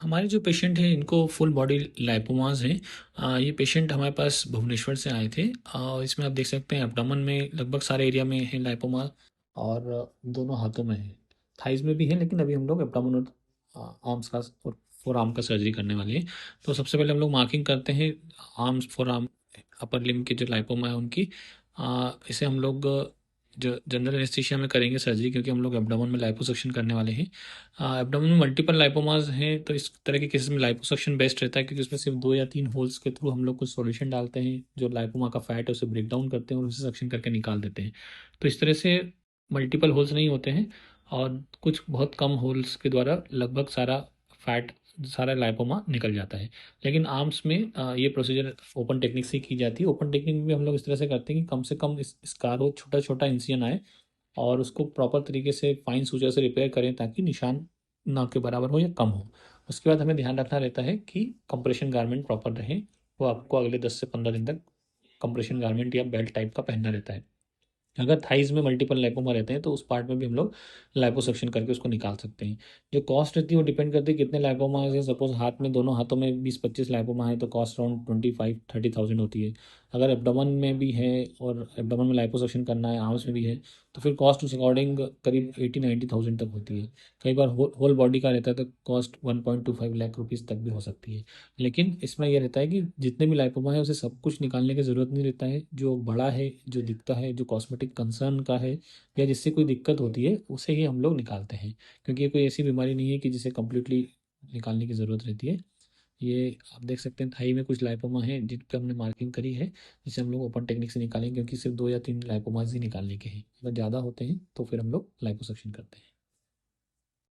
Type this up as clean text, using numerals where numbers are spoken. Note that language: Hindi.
हमारे जो पेशेंट हैं इनको फुल बॉडी लाइपोमास हैं। ये पेशेंट हमारे पास भुवनेश्वर से आए थे। इसमें आप देख सकते हैं एब्डोमेन में लगभग सारे एरिया में है लाइपोमा और दोनों हाथों में है। थाइज में भी है, लेकिन अभी हम लोग एब्डोमेन और आर्म्स का और फोर आर्म का सर्जरी करने वाले हैं। तो सबसे पहले हम लोग मार्किंग करते हैं arms, four arm, upper limb के जो लाइपोमा है उनकी। इसे हम लोग जो जनरल एनेस्थीसिया में करेंगे सर्जरी, क्योंकि हम लोग एब्डोमेन में लाइपोसक्शन करने वाले हैं। एब्डोमेन में मल्टीपल लाइपोमास हैं, तो इस तरह के केसेस में लाइपोसक्शन बेस्ट रहता है, क्योंकि उसमें सिर्फ 2 या 3 होल्स के थ्रू हम लोग कुछ सॉल्यूशन डालते हैं जो लाइपोमा का फैट है उसे ब्रेक डाउन करते हैं और उसे सक्शन करके निकाल देते हैं। तो इस तरह से मल्टीपल होल्स नहीं होते हैं और कुछ बहुत कम होल्स के द्वारा लगभग सारा फैट, सारा लाइपोमा निकल जाता है। लेकिन आर्म्स में ये प्रोसीजर ओपन टेक्निक से की जाती है। ओपन टेक्निक में हम लोग इस तरह से करते हैं कि कम से कम इस स्कार हो, छोटा छोटा इंसिजन आए और उसको प्रॉपर तरीके से फाइन सूचर से रिपेयर करें ताकि निशान ना के बराबर हो या कम हो। उसके बाद हमें ध्यान रखना रहता है कि कंप्रेशन गारमेंट प्रॉपर रहे। वो आपको अगले 10 से 15 दिन तक कंप्रेशन गारमेंट या बेल्ट टाइप का पहनना रहता है। अगर थाइज में मल्टीपल लाइपोमा रहते हैं तो उस पार्ट में भी हम लोग लाइपोसक्शन करके उसको निकाल सकते हैं। जो कॉस्ट रहती है वो डिपेंड करती है कितने लाइपोमा है। सपोज हाथ में, दोनों हाथों में 20-25 लाइपोमा है तो कॉस्ट अराउंड 25-30 थाउजेंड होती है। अगर एब्डोमेन में भी है और एब्डोमेन में लाइपोसक्शन करना है, आर्म्स में भी है, तो फिर कॉस्ट उस अकॉर्डिंग करीब 80-90 थाउजेंड तक होती है। कई बार होल बॉडी का रहता है तो कॉस्ट 1.25 लाख रुपीज़ तक भी हो सकती है। लेकिन इसमें यह रहता है कि जितने भी लाइपोमा है उसे सब कुछ निकालने की ज़रूरत नहीं रहता है। जो बड़ा है, जो दिखता है, जो कॉस्मेटिक कंसर्न का है या जिससे कोई दिक्कत होती है, उसे ही हम लोग निकालते हैं, क्योंकि ये कोई ऐसी बीमारी नहीं है कि जिसे कम्प्लीटली निकालने की ज़रूरत रहती है। ये आप देख सकते हैं थाई में कुछ लाइपोमा है जिन पे हमने मार्किंग करी है, जिसे हम लोग ओपन टेक्निक से निकालेंगे, क्योंकि सिर्फ 2 या 3 लाइपोमास ही निकालने के हैं। अगर ज़्यादा होते हैं तो फिर हम लोग लाइपोसक्शन करते हैं।